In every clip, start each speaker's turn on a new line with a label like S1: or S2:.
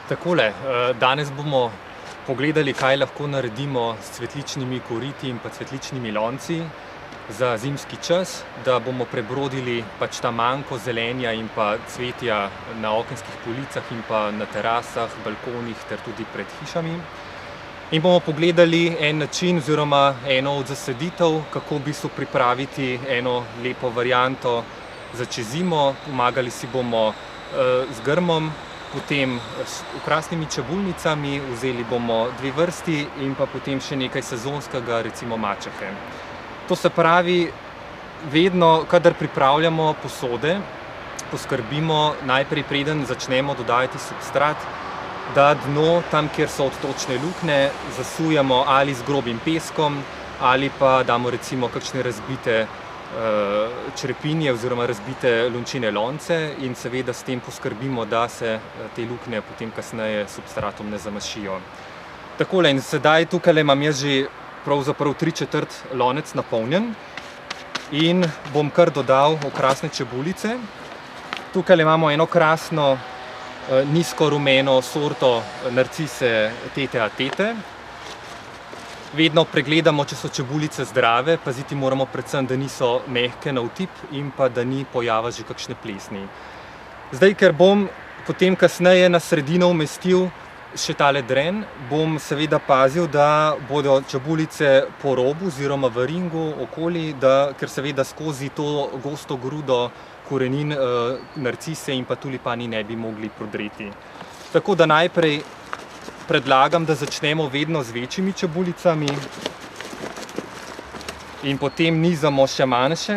S1: Takole, danes bomo pogledali, kaj lahko naredimo s cvetličnimi koriti in pa cvetličnimi lonci za zimski čas, da bomo prebrodili pač ta manko zelenja in pa cvetja na okenskih policah in pa na terasah, balkonih ter tudi pred hišami. In bomo pogledali en način oziroma eno od zasaditev, kako v bistvu pripraviti eno lepo varianto za čez zimo. Pomagali si bomo z grmom, potem s okrasnimi čebulnicami, vzeli bomo 2 vrsti in pa potem še nekaj sezonskega, recimo mačehe. To se pravi, vedno, kadar pripravljamo posode, poskrbimo najprej, preden začnemo dodajati substrat, da dno, tam kjer so odtočne luknje, zasujemo ali z grobim peskom ali pa damo recimo kakšne razbite črepinje oziroma razbite lončine lonce in seveda s tem poskrbimo, da se te luknje potem kasneje s substratom ne zamašijo. Takole, in sedaj tukajle imam jaz že pravzaprav 3/4 lonec napolnjen in bom kar dodal okrasne čebulice. Tukajle imamo eno krasno nizko rumeno sorto narcise Tete a Tete. Vedno pregledamo, če so čebulice zdrave, paziti moramo predvsem, da niso mehke na otip in pa da ni pojava že kakšne plesni. Zdaj, ker bom potem kasneje na sredino umestil še tale dren, bom seveda pazil, da bodo čebulice po robu oziroma v ringu okoli, ker seveda skozi to gosto grudo korenin narcise in pa tulipani ne bi mogli prodreti. Tako da najprej predlagam, da začnemo vedno z večjimi čebulicami in potem nizamo še manjše.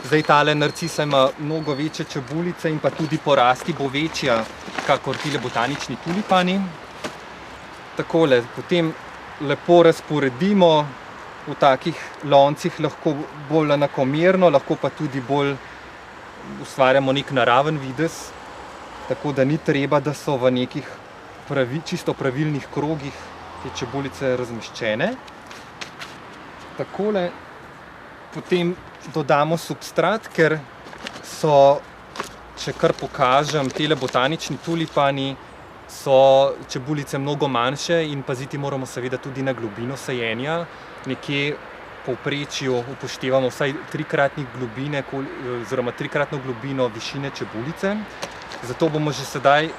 S1: Zdaj tale narcisa ima mnogo večje čebulice in pa tudi po rasti bo večja kakor tile botanični tulipani. Takole, potem lepo razporedimo v takih loncih, lahko bolj enakomerno, lahko pa tudi bolj ustvarjamo nek naraven videz, tako da ni treba, da so v nekih čisto pravilnih krogih te čebulice razmeščene. Takole, potem dodamo substrat, ker so, če kar pokažem, tele botanični tulipani, so čebulice mnogo manjše in paziti moramo seveda tudi na globino sajenja. Nekje v povprečju upoštevamo vsaj 3-kratnik globine oziroma 3-kratno globino višine čebulice. Zato bomo že sedaj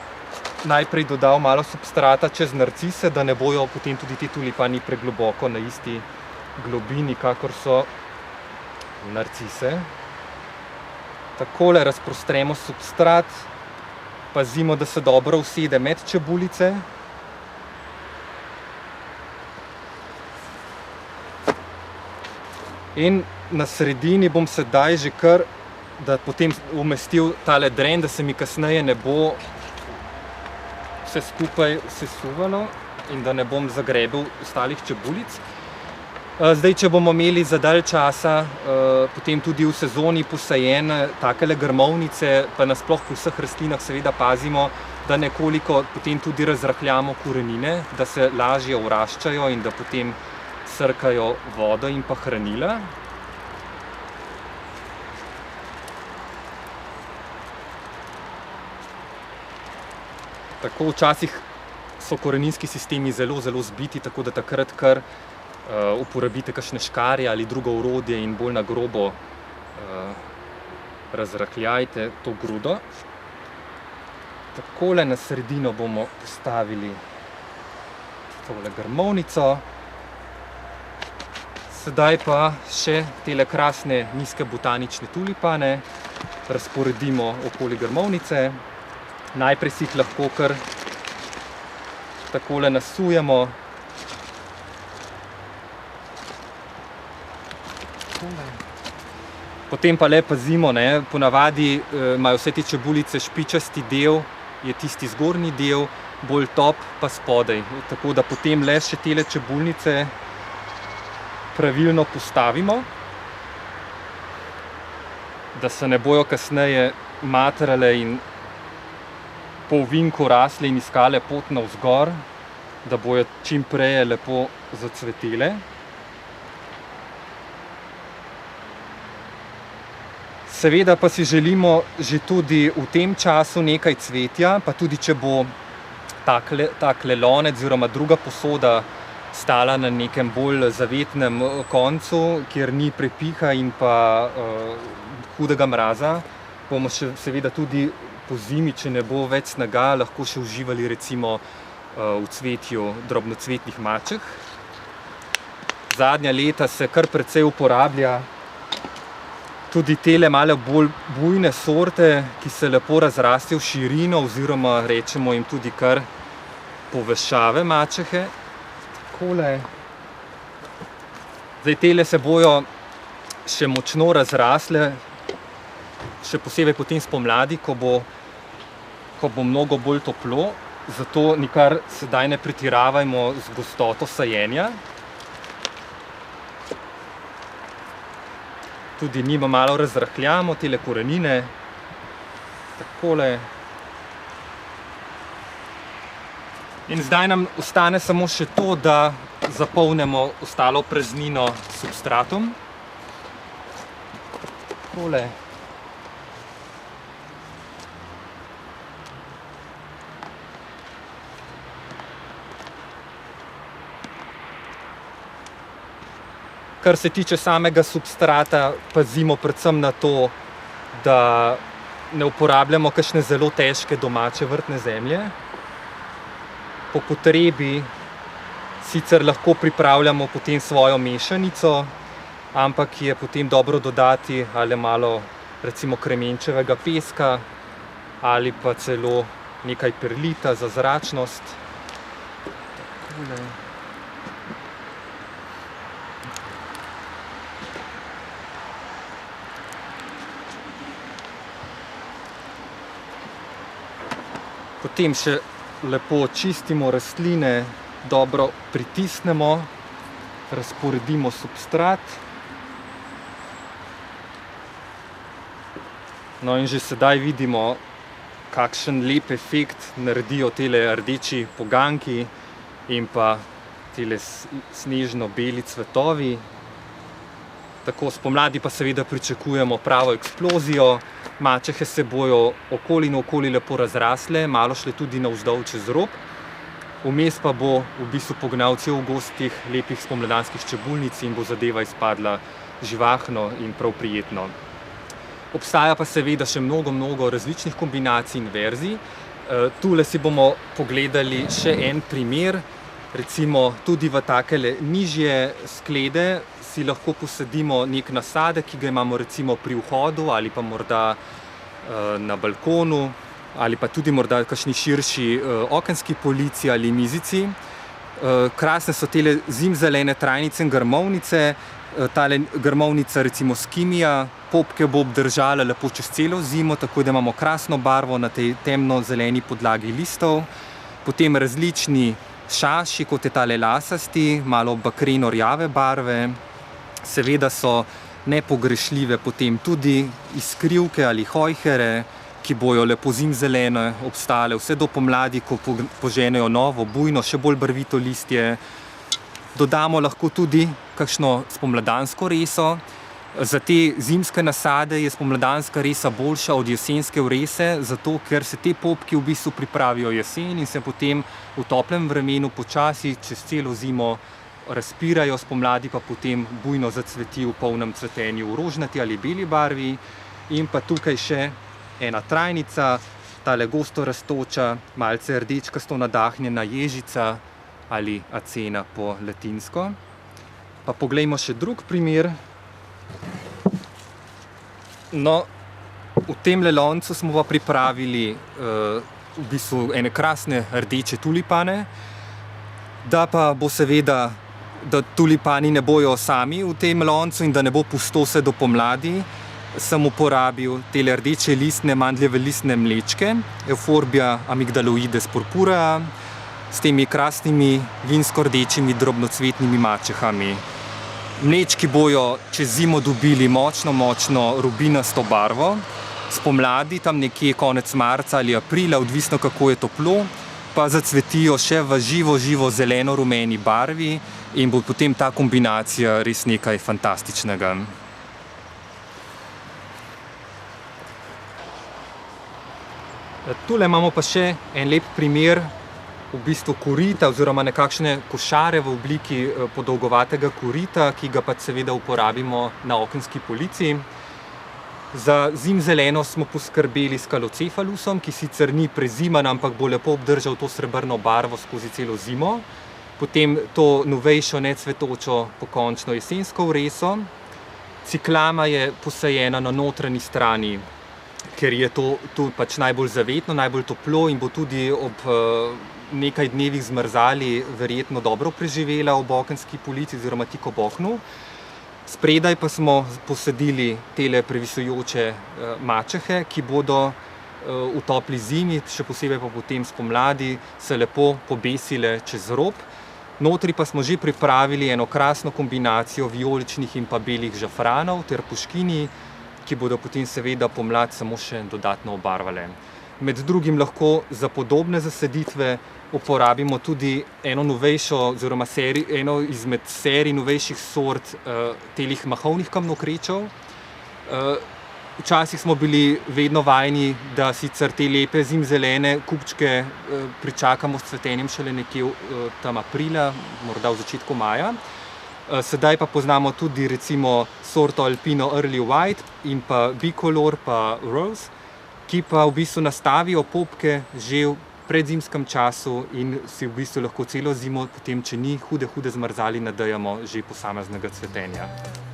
S1: najprej dodal malo substrata čez narcise, da ne bojo potem tudi ti tulipani pregloboko na isti globini, kakor so narcise. Takole razprostremo substrat, pazimo, da se dobro usede med čebulice. In na sredini bom sedaj že kar, da potem umestil tale dren, da se mi kasneje ne bo vse skupaj sesuvalo in da ne bom zagrebil ostalih čebulic. Zdaj, če bomo imeli za dalj časa potem tudi v sezoni posajene takele grmovnice, pa nasploh pri vseh rastlinah seveda pazimo, da nekoliko potem tudi razrahljamo korenine, da se lažje vraščajo in da potem srkajo vodo in pa hranila. Tako včasih so koreninski sistemi zelo zbiti, tako da takrat kar uporabite kakšne škarje ali drugo orodje in bolj na grobo razrahljajte to grudo. Takole na sredino bomo postavili tole grmovnico. Sedaj pa še tele krasne nizke botanične tulipane razporedimo okoli grmovnice. Najprej si jih lahko kar takole nasujemo. Potem pa le pazimo, ponavadi imajo vse te čebulice špičasti del, je tisti zgornji del, bolj top pa spodaj. Tako da potem le še tele čebulnice pravilno postavimo, da se ne bojo kasneje matrale in po ovinku rasle in iskale pot navzgor, da bojo čim prej lepo zacvetele. Seveda pa si želimo že tudi v tem času nekaj cvetja, pa tudi če bo takle lonec oziroma druga posoda stala na nekem bolj zavetnem koncu, kjer ni prepiha in pa hudega mraza, bomo še seveda tudi pozimi, če ne bo več snega, lahko še uživali recimo v cvetju drobnocvetnih mačeh. Zadnja leta se kar precej uporablja tudi tele malo bolj bujne sorte, ki se lepo razrastejo v širino oziroma rečemo jim tudi kar povešave mačehe. Takole. Zdaj tele se bojo še močno razrasle, še posebej potem spomladi, ko bo mnogo bolj toplo, zato nikar sedaj ne pretiravajmo z gostoto sajenja. Tudi njima malo razrahljamo tele korenine. Takole. In zdaj nam ostane samo še to, da zapolnimo ostalo praznino s substratom. Takole. Kar se tiče samega substrata, pazimo predvsem na to, da ne uporabljamo kakšne zelo težke domače vrtne zemlje. Po potrebi sicer lahko pripravljamo potem svojo mešanico, ampak je potem dobro dodati ali malo recimo kremenčevega peska ali pa celo nekaj perlita za zračnost. Takole. Potem še lepo čistimo rastline, dobro pritisnemo, razporedimo substrat. No in že sedaj vidimo, kakšen lep efekt naredijo tele rdeči poganjki in pa tele snežno-beli cvetovi. Tako spomladi pa seveda pričakujemo pravo eksplozijo. Mačehe se bojo okoli in okoli lepo razrasle, malo šle tudi navzdol čez rob. Vmes pa bo v bistvu pognal cel gozd teh lepih spomladanskih čebulnic in bo zadeva izpadla živahno in prav prijetno. Obstaja pa seveda še mnogo različnih kombinacij in verzij. Tule si bomo pogledali še en primer. Recimo tudi v takele nižje sklede si lahko posadimo nek nasadek, ki ga imamo recimo pri vhodu ali pa morda na balkonu ali pa tudi morda kakšni širši okenski polici ali mizici. Krasne so tele zimzelene trajnice in grmovnice. Tale grmovnica recimo skimija, popke bo obdržala lepo čez celo zimo, tako da imamo krasno barvo na tej temno-zeleni podlagi listov. Potem različni šaši, kot je tale lasasti, malo bakreno-rjave barve. Seveda so nepogrešljive potem tudi iskrivke ali hojhere, ki bojo lepo zimzelene obstale vse do pomladi, ko poženejo novo, bujno, še bolj barvito listje. Dodamo lahko tudi kakšno spomladansko reso. Za te zimske nasade je spomladanska resa boljša od jesenske vrese, zato ker se te popki v bistvu pripravijo jesen in se potem v toplem vremenu počasi čez celo zimo razpirajo, spomladi pa potem bujno zacveti v polnem cvetenju v rožnati ali beli barvi. In pa tukaj še ena trajnica, tale gosto rastoča, malce rdečkasto nadahnjena ježica ali acena po latinsko. Pa poglejmo še drug primer. No, v temle loncu smo pa pripravili v bistvu ene krasne rdeče tulipane, da pa bo seveda, da tulipani ne bojo sami v tem loncu in da ne bo pusto vse do pomladi, sem uporabil tele rdeče listne mandljeve listne mlečke, Euphorbia amygdaloides purpurea, s temi krasnimi vinsko-rdečimi drobnocvetnimi mačehami. Mlečki bojo čez zimo dobili močno rubinasto barvo. Spomladi, tam nekje konec marca ali aprila, odvisno kako je toplo, pa zacvetijo še v živo zeleno-rumeni barvi in bo potem ta kombinacija res nekaj fantastičnega. Tule imamo pa še en lep primer v bistvu korita oziroma nekakšne košare v obliki podolgovatega korita, ki ga pač seveda uporabimo na okenski polici. Za zimzeleno smo poskrbeli s kalocefalusom, ki sicer ni preziman, ampak bo lepo obdržal to srebrno barvo skozi celo zimo. Potem to novejšo, necvetočo, pokončno jesensko vreso. Ciklama je posajena na notranji strani, ker je to pač najbolj zavetno, najbolj toplo in bo tudi ob nekaj dnevih zmrzali verjetno dobro preživela ob okenski polici oziroma tik ob oknu. Spredaj pa smo posadili tele previsujoče mačehe, ki bodo v topli zimi, še posebej pa potem spomladi, se lepo pobesile čez rob. Notri pa smo že pripravili eno krasno kombinacijo vijoličnih in pa belih žafranov ter puškini, ki bodo potem seveda pomlad samo še dodatno obarvale. Med drugim lahko za podobne zasaditve uporabimo tudi eno izmed serij novejših sort telih mahovnih kamnokrečev. Včasih smo bili vedno vajeni, da sicer te lepe zimzelene kupčke pričakamo s cvetenjem šele nekje tam aprila, morda v začetku maja. Sedaj pa poznamo tudi recimo sorto Alpino Early White in pa Bicolor pa Rose, ki pa v bistvu nastavijo popke že v predzimskem času in si v bistvu lahko celo zimo, potem če ni hude zmrzali, nadejamo že posameznega cvetenja.